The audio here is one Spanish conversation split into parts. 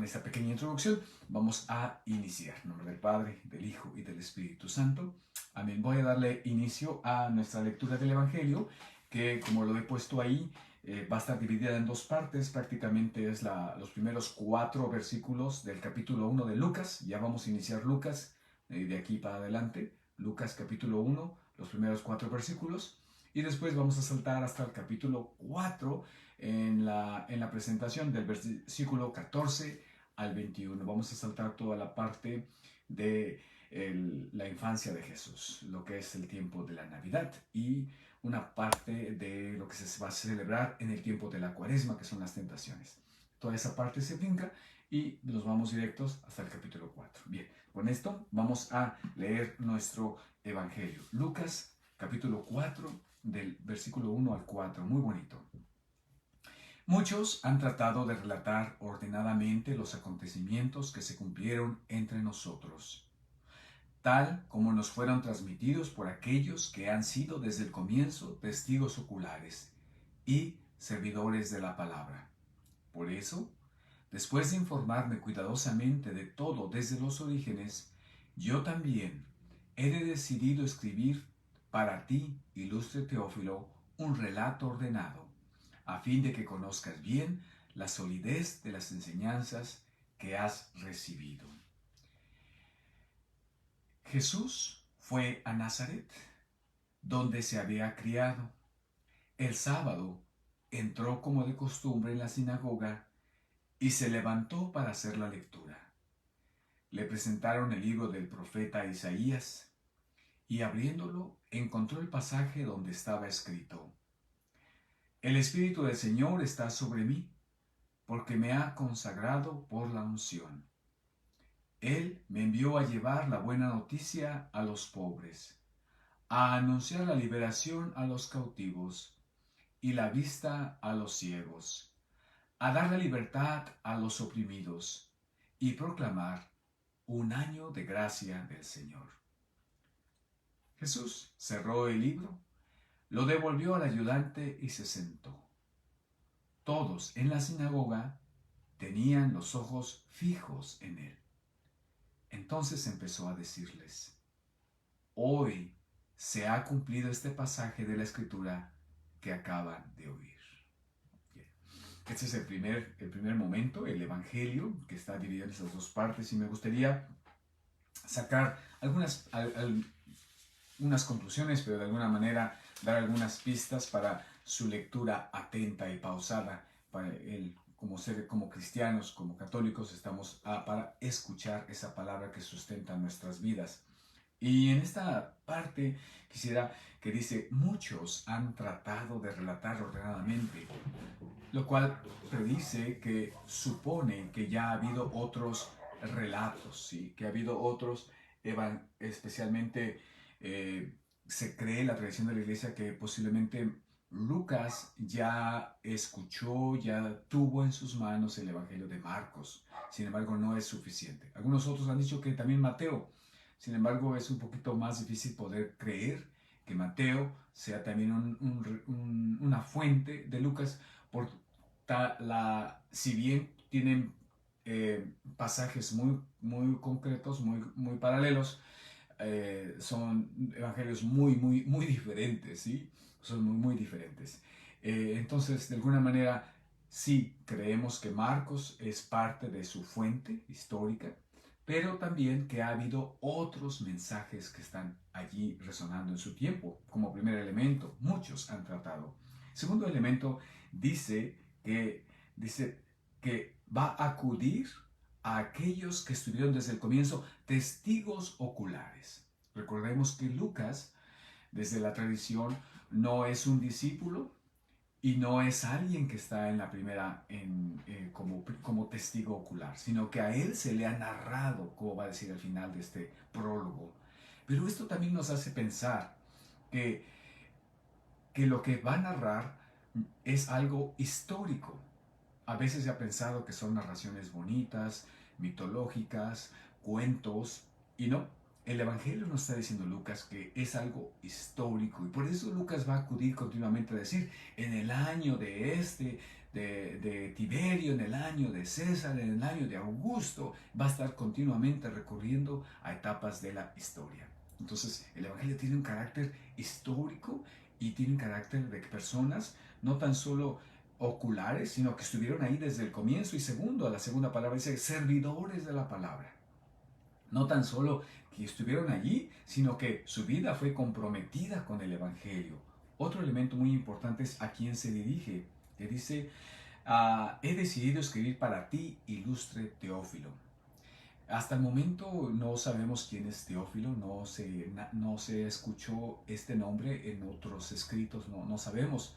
con esta pequeña introducción vamos a iniciar. En nombre del Padre, del Hijo y del Espíritu Santo. Amén. Voy a darle inicio a nuestra lectura del Evangelio, que como lo he puesto ahí, va a estar dividida en dos partes. Prácticamente es los primeros 4 versículos del capítulo 1 de Lucas. Ya vamos a iniciar Lucas de aquí para adelante. Lucas capítulo 1, los primeros 4 versículos. Y después vamos a saltar hasta el capítulo 4 en la presentación del versículo 14 al 21. Vamos a saltar toda la parte de la infancia de Jesús, lo que es el tiempo de la Navidad y una parte de lo que se va a celebrar en el tiempo de la Cuaresma, que son las tentaciones. Toda esa parte se brinca y nos vamos directos hasta el capítulo 4. Bien, con esto vamos a leer nuestro Evangelio. Lucas capítulo 4 del versículo 1 al 4, muy bonito. Muchos han tratado de relatar ordenadamente los acontecimientos que se cumplieron entre nosotros, tal como nos fueron transmitidos por aquellos que han sido desde el comienzo testigos oculares y servidores de la palabra. Por eso, después de informarme cuidadosamente de todo desde los orígenes, yo también he decidido escribir para ti, ilustre Teófilo, un relato ordenado, a fin de que conozcas bien la solidez de las enseñanzas que has recibido. Jesús fue a Nazaret, donde se había criado. El sábado entró como de costumbre en la sinagoga y se levantó para hacer la lectura. Le presentaron el libro del profeta Isaías y abriéndolo encontró el pasaje donde estaba escrito: El Espíritu del Señor está sobre mí, porque me ha consagrado por la unción. Él me envió a llevar la buena noticia a los pobres, a anunciar la liberación a los cautivos y la vista a los ciegos, a dar la libertad a los oprimidos y proclamar un año de gracia del Señor. Jesús cerró el libro, lo devolvió al ayudante y se sentó. Todos en la sinagoga tenían los ojos fijos en él. Entonces empezó a decirles: Hoy se ha cumplido este pasaje de la Escritura que acaban de oír. Bien. Este es el primer momento, el Evangelio, que está dividido en esas dos partes, y me gustaría sacar algunas conclusiones, pero de alguna manera dar algunas pistas para su lectura atenta y pausada. Para él, como cristianos, como católicos, estamos para escuchar esa palabra que sustenta nuestras vidas. Y en esta parte quisiera que dice: muchos han tratado de relatar ordenadamente, lo cual predice que supone que ya ha habido otros relatos, ¿sí? Que ha habido otros, especialmente se cree en la tradición de la iglesia que posiblemente Lucas ya escuchó, ya tuvo en sus manos el Evangelio de Marcos. Sin embargo, no es suficiente. Algunos otros han dicho que también Mateo. Sin embargo, es un poquito más difícil poder creer que Mateo sea también una fuente de Lucas, por si bien tienen pasajes muy concretos, muy paralelos, son evangelios muy diferentes, ¿sí? Son muy diferentes. Entonces, de alguna manera, sí creemos que Marcos es parte de su fuente histórica, pero también que ha habido otros mensajes que están allí resonando en su tiempo. Como primer elemento, muchos han tratado. Segundo elemento, dice que va a acudir a aquellos que estuvieron desde el comienzo, testigos oculares. Recordemos que Lucas, desde la tradición, no es un discípulo y no es alguien que está en la primera como testigo ocular, sino que a él se le ha narrado, como va a decir al final de este prólogo. Pero esto también nos hace pensar que lo que va a narrar es algo histórico. A veces se ha pensado que son narraciones bonitas, mitológicas, cuentos, y no. El Evangelio nos está diciendo Lucas que es algo histórico, y por eso Lucas va a acudir continuamente a decir: en el año de de Tiberio en el año de César, en el año de Augusto, va a estar continuamente recurriendo a etapas de la historia. Entonces el Evangelio tiene un carácter histórico y tiene un carácter de personas no tan solo oculares, sino que estuvieron ahí desde el comienzo. Y segundo, la segunda palabra dice servidores de la palabra. No tan solo que estuvieron allí, sino que su vida fue comprometida con el Evangelio. Otro elemento muy importante es a quién se dirige. Le dice, he decidido escribir para ti, ilustre Teófilo. Hasta el momento no sabemos quién es Teófilo, no se escuchó este nombre en otros escritos, no sabemos.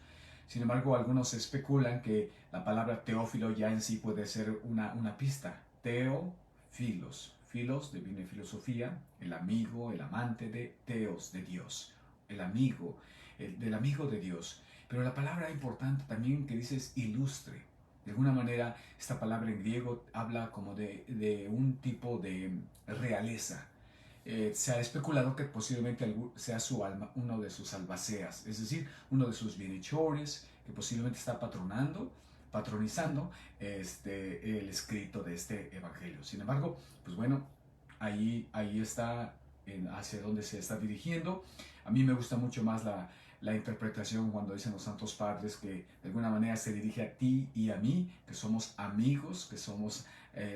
Sin embargo, algunos especulan que la palabra Teófilo ya en sí puede ser una pista. Teófilos. Filos viene filosofía, el amigo, el amante de Teos, de Dios. El amigo, del amigo de Dios. Pero la palabra importante también que dice es ilustre. De alguna manera, esta palabra en griego habla como de un tipo de realeza. Se ha especulado que posiblemente sea uno de sus albaceas, es decir, uno de sus bienhechores, que posiblemente está patronizando el escrito de este evangelio. Sin embargo, pues bueno, ahí está hacia donde se está dirigiendo. A mí me gusta mucho más la interpretación cuando dicen los santos padres que de alguna manera se dirige a ti y a mí, que somos amigos, que somos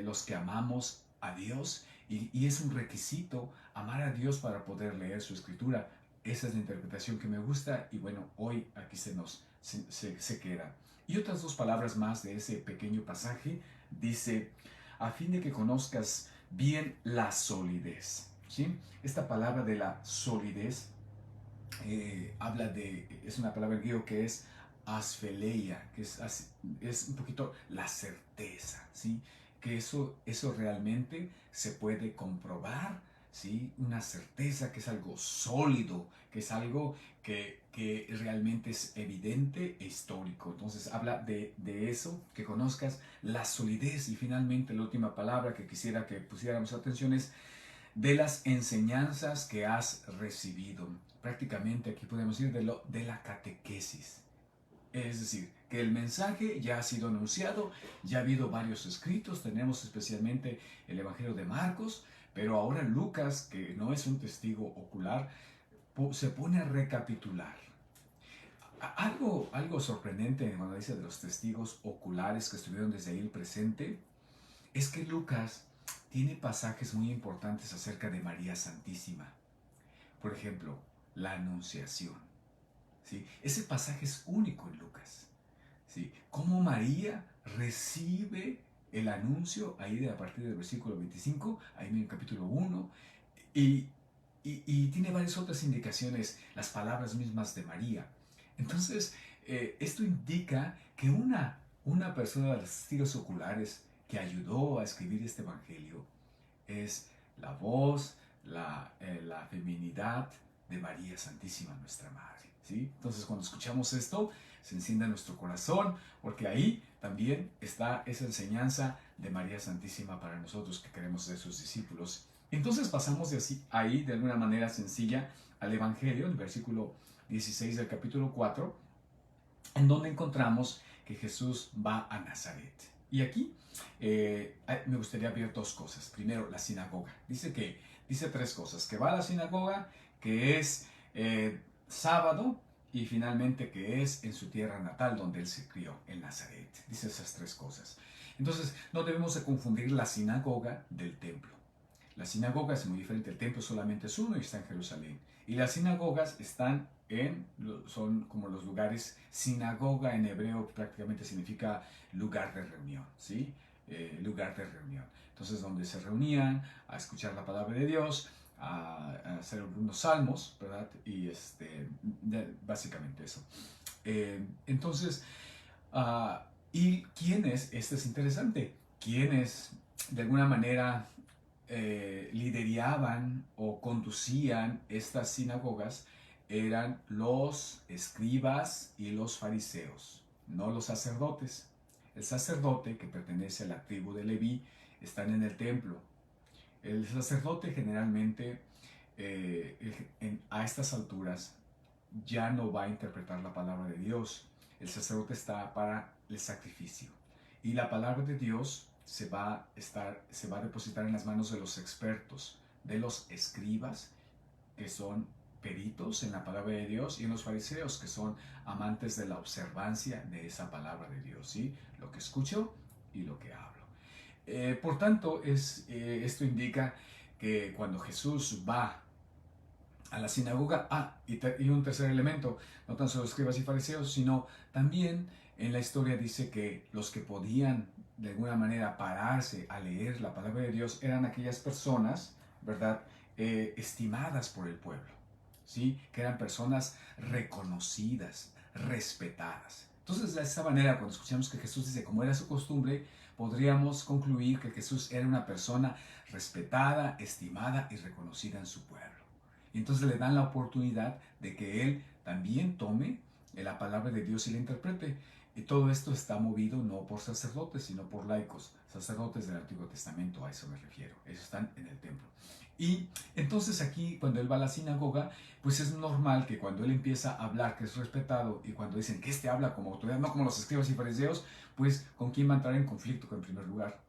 los que amamos a Dios, y es un requisito amar a Dios para poder leer su escritura. Esa es la interpretación que me gusta y bueno, hoy aquí se queda. Y otras dos palabras más de ese pequeño pasaje, dice, a fin de que conozcas bien la solidez. ¿Sí? Esta palabra de la solidez es una palabra griego que es aspheleia, que es un poquito la certeza, ¿sí? Que eso realmente se puede comprobar, ¿sí? Una certeza que es algo sólido, que es algo que realmente es evidente e histórico. Entonces habla de eso, que conozcas la solidez. Y finalmente la última palabra que quisiera que pusiéramos atención es de las enseñanzas que has recibido. Prácticamente aquí podemos decir de la catequesis. Es decir, que el mensaje ya ha sido anunciado, ya ha habido varios escritos, tenemos especialmente el Evangelio de Marcos, pero ahora Lucas, que no es un testigo ocular, se pone a recapitular. Algo sorprendente cuando dice de los testigos oculares que estuvieron desde ahí presente, es que Lucas tiene pasajes muy importantes acerca de María Santísima. Por ejemplo, la Anunciación. ¿Sí? Ese pasaje es único en Lucas. ¿Sí? Cómo María recibe el anuncio, ahí a partir del versículo 25, ahí en el capítulo 1, y tiene varias otras indicaciones, las palabras mismas de María. Entonces, esto indica que una persona de los testigos oculares que ayudó a escribir este evangelio es la voz, la feminidad de María Santísima, nuestra Madre. ¿Sí? Entonces, cuando escuchamos esto, se enciende nuestro corazón, porque ahí también está esa enseñanza de María Santísima para nosotros que queremos ser sus discípulos. Entonces pasamos ahí de alguna manera sencilla al Evangelio, el versículo 16 del capítulo 4, en donde encontramos que Jesús va a Nazaret. Y aquí me gustaría ver dos cosas. Primero, la sinagoga. Dice tres cosas. Que va a la sinagoga, que es sábado, y finalmente que es en su tierra natal donde él se crió, en Nazaret. Dice esas tres cosas. Entonces, no debemos de confundir la sinagoga del templo. La sinagoga es muy diferente, el templo solamente es uno y está en Jerusalén. Y las sinagogas son como los lugares, sinagoga en hebreo prácticamente significa lugar de reunión, ¿sí? Lugar de reunión. Entonces, donde se reunían a escuchar la palabra de Dios, a hacer algunos salmos, ¿verdad? Y básicamente eso. Entonces, ¿y quién es? Este es interesante. ¿Quiénes de alguna manera lideraban o conducían estas sinagogas? Eran los escribas y los fariseos, no los sacerdotes. El sacerdote, que pertenece a la tribu de Leví, están en el templo. El sacerdote generalmente a estas alturas ya no va a interpretar la palabra de Dios. el sacerdote está para el sacrificio. Y la palabra de Dios se va a depositar en las manos de los expertos, de los escribas, que son peritos en la palabra de Dios, y en los fariseos, que son amantes de la observancia de esa palabra de Dios, ¿sí? Lo que escucho y lo que hablo. Por tanto, esto indica que cuando Jesús va a la sinagoga, y un tercer elemento, no tan solo escribas y fariseos, sino también en la historia dice que los que podían de alguna manera pararse a leer la palabra de Dios eran aquellas personas, ¿verdad?, estimadas por el pueblo, ¿sí?, que eran personas reconocidas, respetadas. Entonces, de esta manera, cuando escuchamos que Jesús dice, como era su costumbre, podríamos concluir que Jesús era una persona respetada, estimada y reconocida en su pueblo. Y entonces le dan la oportunidad de que él también tome la palabra de Dios y la interprete. Y todo esto está movido no por sacerdotes, sino por laicos, sacerdotes del Antiguo Testamento, a eso me refiero. Ellos están en el templo. Y entonces aquí, cuando él va a la sinagoga, pues es normal que cuando él empieza a hablar, que es respetado, y cuando dicen que este habla como autoridad, no como los escribas y fariseos, pues ¿con quién va a entrar en conflicto? En primer lugar,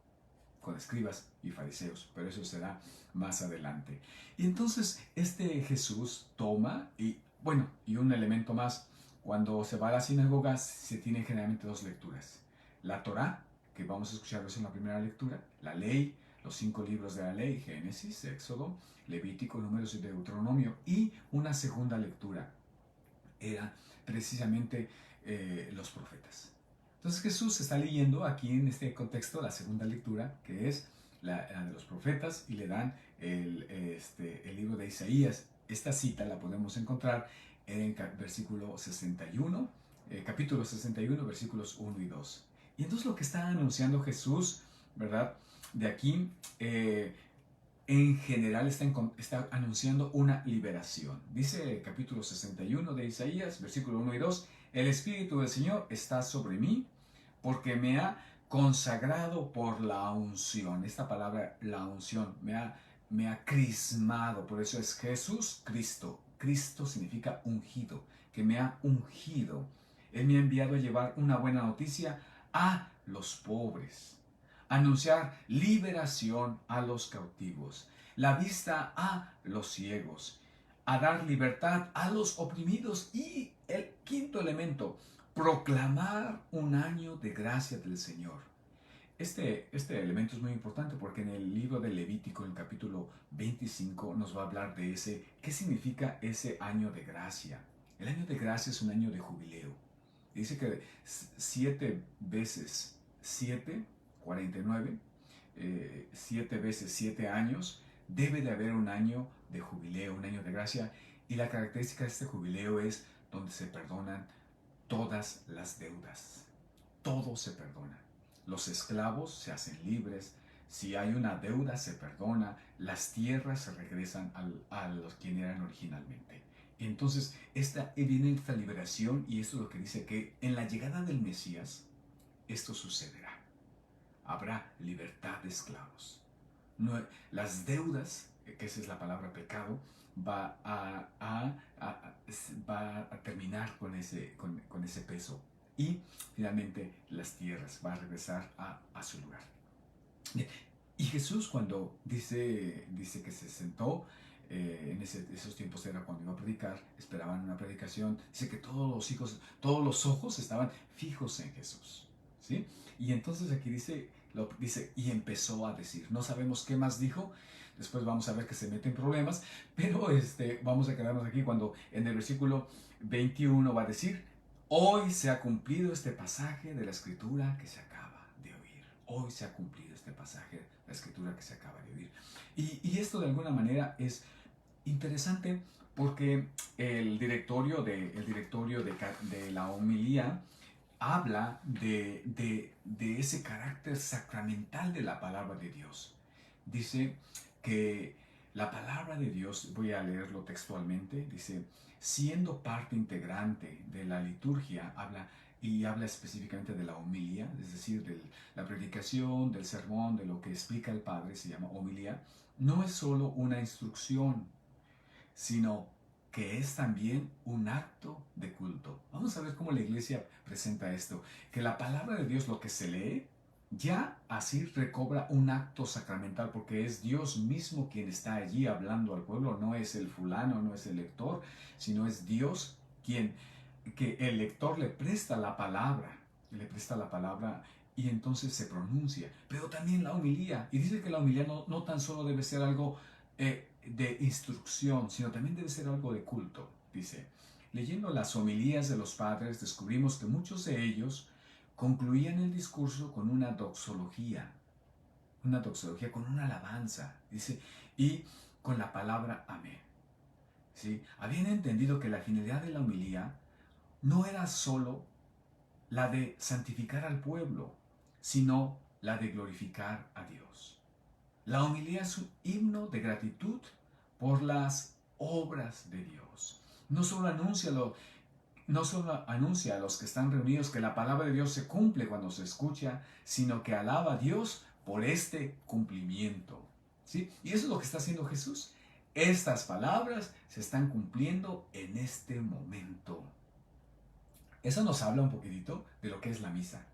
con escribas y fariseos, pero eso será más adelante. Y entonces este Jesús toma, y un elemento más, cuando se va a la sinagoga se tienen generalmente dos lecturas. La Torá, que vamos a escuchar en la primera lectura, la ley, los 5 libros de la ley, Génesis, Éxodo, Levítico, Números y Deuteronomio, y una segunda lectura era precisamente los profetas. Entonces Jesús está leyendo aquí en este contexto la segunda lectura, que es la de los profetas, y le dan el libro de Isaías. Esta cita la podemos encontrar en versículo 61, capítulo 61, versículos 1 y 2. Y entonces lo que está anunciando Jesús, ¿verdad? De aquí, en general está anunciando una liberación. Dice el capítulo 61 de Isaías, versículo 1 y 2, el Espíritu del Señor está sobre mí porque me ha consagrado por la unción. Esta palabra, la unción, me ha crismado. Por eso es Jesús Cristo. Cristo significa ungido, que me ha ungido. Él me ha enviado a llevar una buena noticia a los pobres, anunciar liberación a los cautivos, la vista a los ciegos, a dar libertad a los oprimidos, y el quinto elemento, proclamar un año de gracia del Señor. Este elemento es muy importante porque en el libro de Levítico, en el capítulo 25, nos va a hablar de qué significa ese año de gracia. El año de gracia es un año de jubileo. Dice que 7 veces 7, 49, 7 veces 7 años, debe de haber un año de jubileo, un año de gracia, y la característica de este jubileo es donde se perdonan todas las deudas. Todo se perdona. Los esclavos se hacen libres, si hay una deuda se perdona, las tierras se regresan a los quienes eran originalmente. Entonces viene esta liberación, y esto es lo que dice que en la llegada del Mesías esto sucederá. Habrá libertad de esclavos. No, las deudas, que esa es la palabra pecado, va a terminar con ese peso, y finalmente las tierras van a regresar a su lugar. Y Jesús, cuando dice que se sentó, en esos tiempos era cuando iba a predicar, esperaban una predicación, dice que todos los ojos estaban fijos en Jesús, ¿sí? Y entonces aquí dice, y empezó a decir, no sabemos qué más dijo, después vamos a ver que se mete en problemas, pero vamos a quedarnos aquí cuando en el versículo 21 va a decir, hoy se ha cumplido este pasaje de la Escritura que se acaba de oír. Hoy se ha cumplido este pasaje de la Escritura que se acaba de oír. Y esto de alguna manera es interesante porque el directorio de la homilía habla de ese carácter sacramental de la palabra de Dios. Dice que la palabra de Dios, voy a leerlo textualmente, dice, siendo parte integrante de la liturgia, habla específicamente de la homilía, es decir, de la predicación, del sermón, de lo que explica el Padre, se llama homilía, no es solo una instrucción, sino que es también un acto de culto. Vamos a ver cómo la iglesia presenta esto, que la palabra de Dios, lo que se lee, ya así recobra un acto sacramental, porque es Dios mismo quien está allí hablando al pueblo, no es el fulano, no es el lector, sino es Dios quien, que el lector le presta la palabra y entonces se pronuncia, pero también la homilía, y dice que la homilía no tan solo debe ser algo de instrucción, sino también debe ser algo de culto. Dice, leyendo las homilías de los padres, descubrimos que muchos de ellos concluían el discurso con una doxología, con una alabanza, dice, y con la palabra amén. ¿Sí? Habían entendido que la finalidad de la homilía no era solo la de santificar al pueblo, sino la de glorificar a Dios. La homilía es un himno de gratitud por las obras de Dios. No solo anuncia a los que están reunidos que la palabra de Dios se cumple cuando se escucha, sino que alaba a Dios por este cumplimiento. ¿Sí? Y eso es lo que está haciendo Jesús. Estas palabras se están cumpliendo en este momento. Eso nos habla un poquitito de lo que es la misa.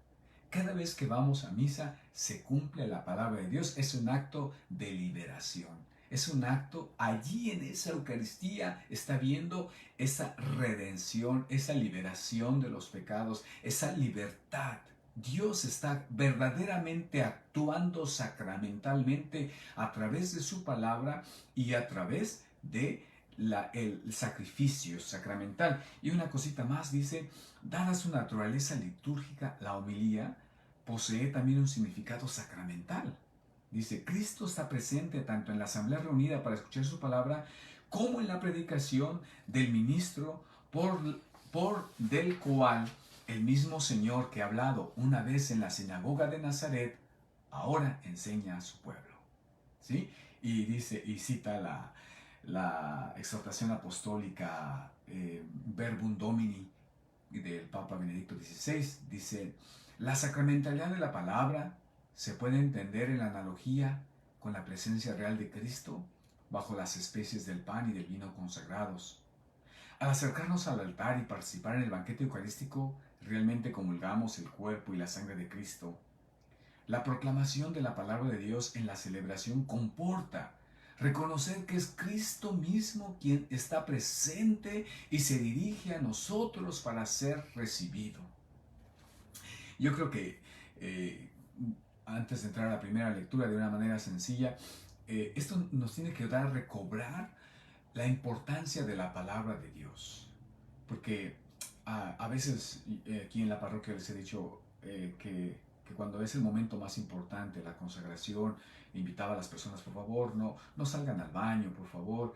Cada vez que vamos a misa se cumple la palabra de Dios. Es un acto de liberación. Es un acto, allí en esa Eucaristía está viendo esa redención, esa liberación de los pecados, esa libertad. Dios está verdaderamente actuando sacramentalmente a través de su palabra y a través de el sacrificio sacramental. Y una cosita más dice, dada su naturaleza litúrgica, la homilía posee también un significado sacramental. Dice, Cristo está presente tanto en la asamblea reunida para escuchar su palabra, como en la predicación del ministro por del cual el mismo Señor que ha hablado una vez en la sinagoga de Nazaret, ahora enseña a su pueblo. ¿Sí? Y dice, y cita la exhortación apostólica Verbum Domini del Papa Benedicto XVI, dice, la sacramentalidad de la palabra se puede entender en la analogía con la presencia real de Cristo bajo las especies del pan y del vino consagrados. Al acercarnos al altar y participar en el banquete eucarístico, realmente comulgamos el cuerpo y la sangre de Cristo. La proclamación de la palabra de Dios en la celebración comporta reconocer que es Cristo mismo quien está presente y se dirige a nosotros para ser recibido. Yo creo que antes de entrar a la primera lectura de una manera sencilla, esto nos tiene que dar a recobrar la importancia de la palabra de Dios. Porque a veces aquí en la parroquia les he dicho que cuando es el momento más importante, la consagración, invitaba a las personas, por favor, no salgan al baño, por favor,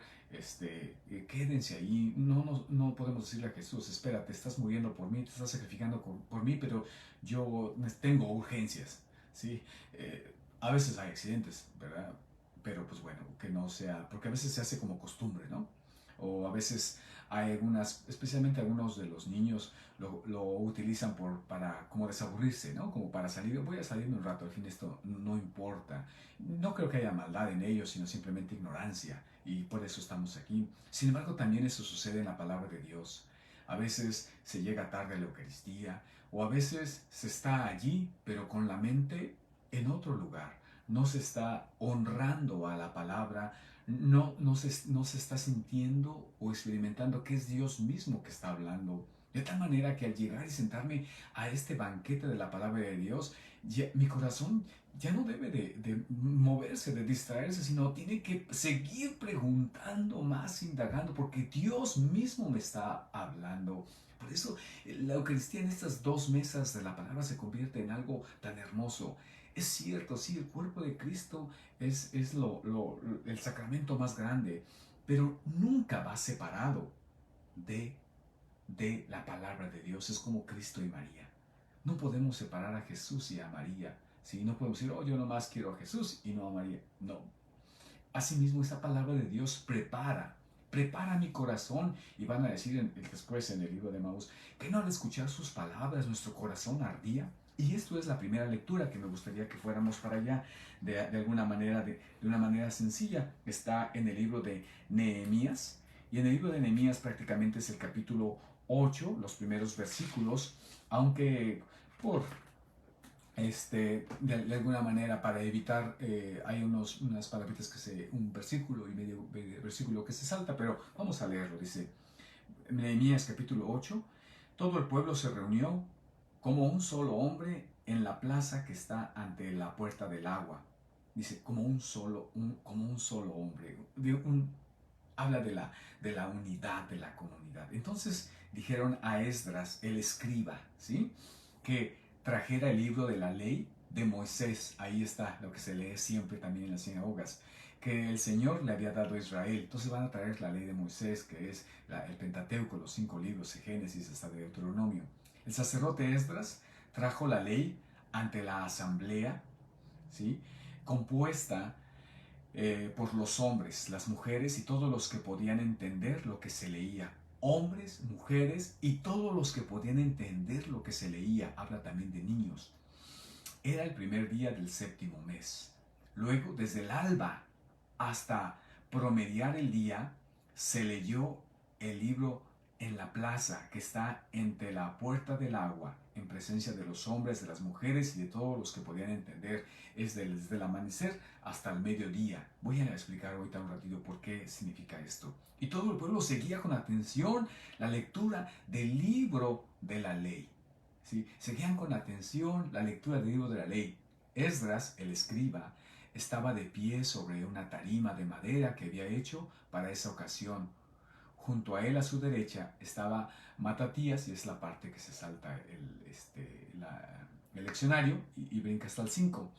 quédense ahí. No podemos decirle a Jesús, espera, te estás muriendo por mí, te estás sacrificando por mí, pero yo tengo urgencias, ¿sí? A veces hay accidentes, ¿verdad? Pero pues bueno, que no sea, porque a veces se hace como costumbre, ¿no? O a veces hay especialmente algunos de los niños lo utilizan para como desaburrirse, ¿no? Como para salir, voy a salirme un rato, al fin esto no importa. No creo que haya maldad en ellos, sino simplemente ignorancia, y por eso estamos aquí. Sin embargo, también eso sucede en la palabra de Dios. A veces se llega tarde a la Eucaristía, o a veces se está allí, pero con la mente en otro lugar. No se está honrando a la palabra, no se está sintiendo o experimentando que es Dios mismo que está hablando. De tal manera que al llegar y sentarme a este banquete de la palabra de Dios, mi corazón ya no debe de moverse, de distraerse, sino tiene que seguir preguntando más, indagando, porque Dios mismo me está hablando. Por eso la Eucaristía en estas dos mesas de la palabra se convierte en algo tan hermoso. Es cierto, sí, el cuerpo de Cristo es el sacramento más grande, pero nunca va separado de la palabra de Dios. Es como Cristo y María. No podemos separar a Jesús y a María. ¿Sí? No podemos decir, oh, yo nomás quiero a Jesús y no a María. No. Asimismo, esa palabra de Dios prepara mi corazón. Y van a decir después en el libro de Maús que no al escuchar sus palabras nuestro corazón ardía. Y esto es la primera lectura que me gustaría que fuéramos para allá de alguna manera, de una manera sencilla. Está en el libro de Nehemías, Y en el libro de Nehemías prácticamente es el capítulo 8, los primeros versículos, aunque por de alguna manera para evitar, hay unas palabritas un versículo y medio versículo que se salta, pero vamos a leerlo. Dice Nehemías capítulo 8, todo el pueblo se reunió como un solo hombre en la plaza que está ante la puerta del agua. Dice, como un solo hombre. Habla de la unidad de la comunidad. Entonces dijeron a Esdras, el escriba, ¿sí?, que trajera el libro de la ley de Moisés. Ahí está lo que se lee siempre también en las sinagogas, que el Señor le había dado a Israel. Entonces van a traer la ley de Moisés, que es el Pentateuco, los 5 libros de Génesis hasta de Deuteronomio. El sacerdote Esdras trajo la ley ante la asamblea, ¿sí?, compuesta por los hombres, las mujeres y todos los que podían entender lo que se leía. Hombres, mujeres y todos los que podían entender lo que se leía. Habla también de niños. Era el primer día del 7º mes. Luego, desde el alba hasta promediar el día, se leyó el libro en la plaza que está entre la puerta del agua, en presencia de los hombres, de las mujeres y de todos los que podían entender. Es desde el amanecer hasta el mediodía. Voy a explicar ahorita un ratito por qué significa esto. Y todo el pueblo seguía con atención la lectura del libro de la ley. ¿Sí? Seguían con atención la lectura del libro de la ley. Esdras, el escriba, estaba de pie sobre una tarima de madera que había hecho para esa ocasión. Junto a él, a su derecha, estaba Matatías, y es la parte que se salta el leccionario y brinca hasta el 5.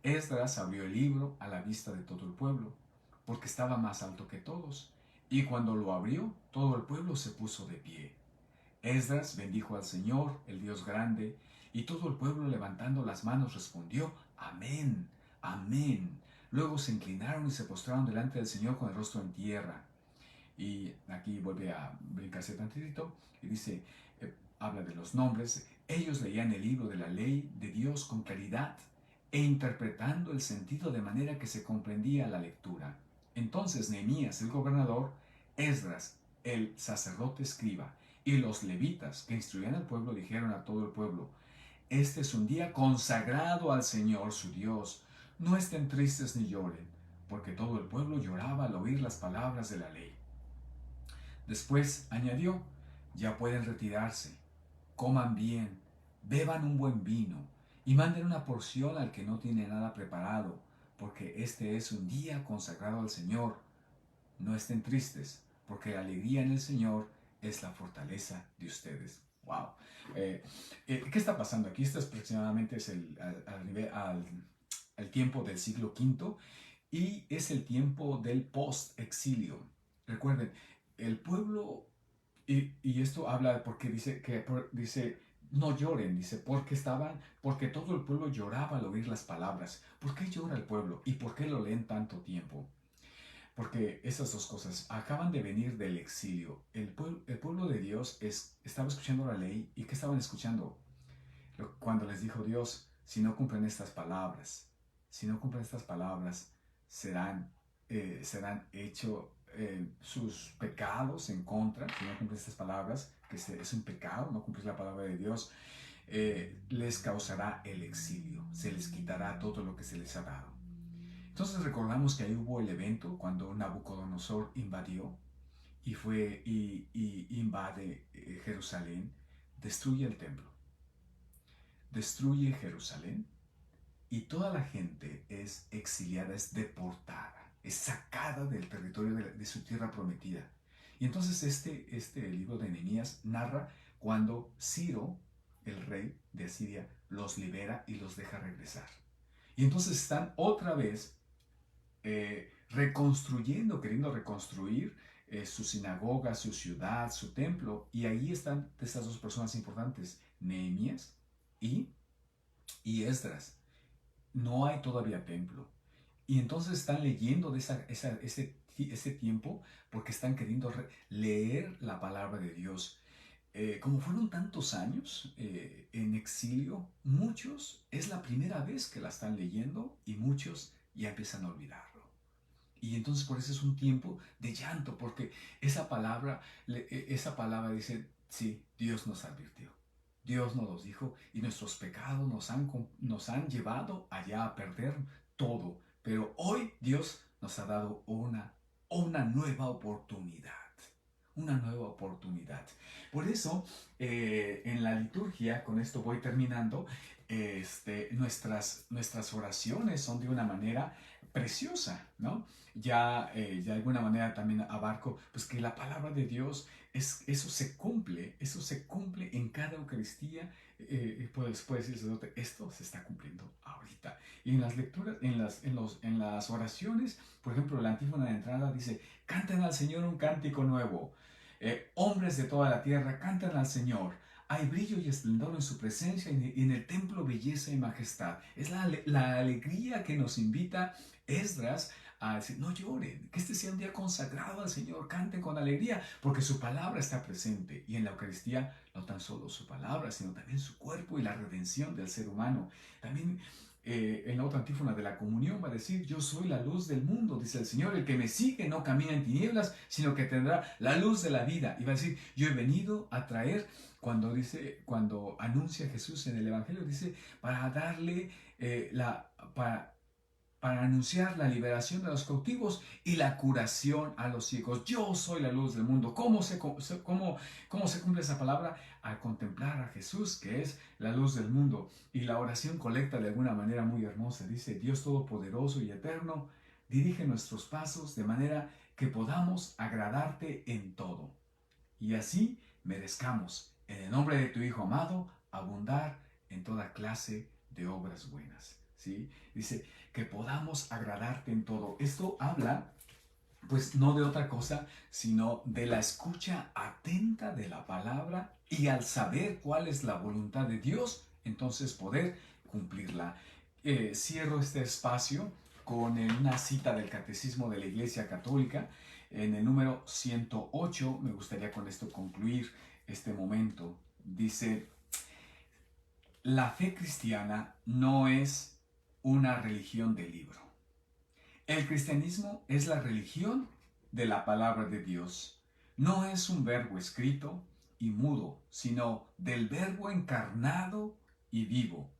Esdras abrió el libro a la vista de todo el pueblo, porque estaba más alto que todos, y cuando lo abrió, todo el pueblo se puso de pie. Esdras bendijo al Señor, el Dios grande, y todo el pueblo levantando las manos respondió, amén, amén. Luego se inclinaron y se postraron delante del Señor con el rostro en tierra. Y aquí vuelve a brincarse tantito y dice, habla de los nombres. Ellos leían el libro de la ley de Dios con claridad e interpretando el sentido de manera que se comprendía la lectura. Entonces Nehemías, el gobernador, Esdras, el sacerdote escriba, y los levitas que instruían al pueblo dijeron a todo el pueblo, este es un día consagrado al Señor su Dios. No estén tristes ni lloren, porque todo el pueblo lloraba al oír las palabras de la ley. Después añadió, ya pueden retirarse, coman bien, beban un buen vino y manden una porción al que no tiene nada preparado, porque este es un día consagrado al Señor. No estén tristes, porque la alegría en el Señor es la fortaleza de ustedes. ¡Wow! ¿Qué está pasando aquí? Esto aproximadamente es el tiempo del siglo V y es el tiempo del post-exilio. Recuerden, el pueblo, y esto habla porque dice, no lloren, dice, porque todo el pueblo lloraba al oír las palabras. ¿Por qué llora el pueblo? ¿Y por qué lo leen tanto tiempo? Porque esas dos cosas acaban de venir del exilio. El pueblo de Dios estaba escuchando la ley. ¿Y qué estaban escuchando? Cuando les dijo Dios, si no cumplen estas palabras, serán hechos sus pecados en contra. Si no cumplen estas palabras, es un pecado, no cumplir la palabra de Dios, les causará el exilio. Se les quitará todo lo que se les ha dado. Entonces recordamos que ahí hubo el evento cuando Nabucodonosor invadió y invade Jerusalén, destruye el templo, destruye Jerusalén y toda la gente es exiliada, es deportada, es sacada del territorio de su tierra prometida. Y entonces este libro de Nehemías narra cuando Ciro, el rey de Asiria, los libera y los deja regresar. Y entonces están otra vez queriendo reconstruir su sinagoga, su ciudad, su templo. Y ahí están estas dos personas importantes, Nehemías y Esdras. No hay todavía templo. Y entonces están leyendo de ese tiempo porque están queriendo leer la palabra de Dios. Como fueron tantos años en exilio, muchos es la primera vez que la están leyendo y muchos ya empiezan a olvidarlo. Y entonces por eso es un tiempo de llanto, porque esa palabra dice, sí, Dios nos advirtió. Dios nos los dijo y nuestros pecados nos han llevado allá a perder todo. Pero hoy Dios nos ha dado una nueva oportunidad. Una nueva oportunidad. Por eso, en la liturgia, con esto voy terminando, nuestras oraciones son de una manera preciosa, ¿no? Ya de alguna manera también abarco, pues que la palabra de Dios, eso se cumple en cada Eucaristía. Puede decirse, esto se está cumpliendo ahorita. Y en las lecturas, en las oraciones, por ejemplo, la antífona de entrada dice, canten al Señor un cántico nuevo. Hombres de toda la tierra, canten al Señor. Hay brillo y esplendor en su presencia y en el templo belleza y majestad. Es la alegría que nos invita Esdras a decir, no lloren, que este sea un día consagrado al Señor, canten con alegría, porque su palabra está presente. Y en la Eucaristía, no tan solo su palabra, sino también su cuerpo y la redención del ser humano. También en la otra antífona de la comunión va a decir, yo soy la luz del mundo, dice el Señor, el que me sigue no camina en tinieblas, sino que tendrá la luz de la vida. Y va a decir, yo he venido a traer, cuando anuncia Jesús en el Evangelio, dice, para darle para anunciar la liberación de los cautivos y la curación a los ciegos. Yo soy la luz del mundo. ¿Cómo se cumple esa palabra? Al contemplar a Jesús, que es la luz del mundo. Y la oración colecta de alguna manera muy hermosa. Dice, Dios Todopoderoso y Eterno, dirige nuestros pasos de manera que podamos agradarte en todo. Y así merezcamos, en el nombre de tu Hijo amado, abundar en toda clase de obras buenas. ¿Sí? Dice, que podamos agradarte en todo. Esto habla, pues, no de otra cosa, sino de la escucha atenta de la palabra y al saber cuál es la voluntad de Dios, entonces poder cumplirla. Cierro este espacio con una cita del Catecismo de la Iglesia Católica, en el número 108. Me gustaría con esto concluir este momento. Dice, la fe cristiana no es una religión de libro. El cristianismo es la religión de la palabra de Dios. No es un verbo escrito y mudo, sino del verbo encarnado y vivo.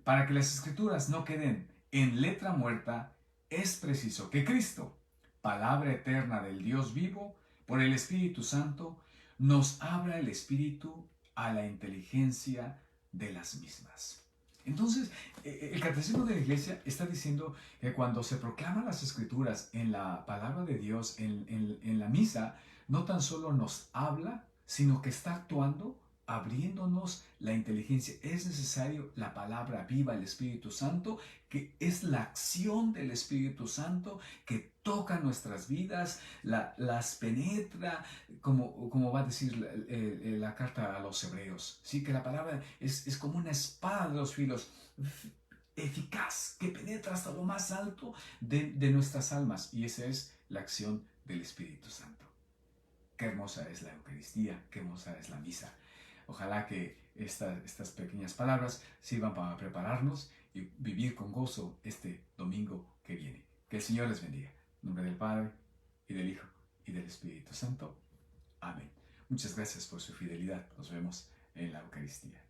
Para que las escrituras no queden en letra muerta, es preciso que Cristo, palabra eterna del Dios vivo, por el Espíritu Santo, nos abra el espíritu a la inteligencia de las mismas. Entonces, el Catecismo de la Iglesia está diciendo que cuando se proclaman las Escrituras en la palabra de Dios, en la misa, no tan solo nos habla, sino que está actuando, abriéndonos la inteligencia. Es necesario la palabra viva, el Espíritu Santo, que es la acción del Espíritu Santo que toca nuestras vidas, las penetra, como va a decir la carta a los hebreos. ¿Sí? Que la palabra es como una espada de dos filos, eficaz, que penetra hasta lo más alto de nuestras almas. Y esa es la acción del Espíritu Santo. Qué hermosa es la Eucaristía, qué hermosa es la misa. Ojalá que estas pequeñas palabras sirvan para prepararnos y vivir con gozo este domingo que viene. Que el Señor les bendiga. En nombre del Padre, y del Hijo, y del Espíritu Santo. Amén. Muchas gracias por su fidelidad. Nos vemos en la Eucaristía.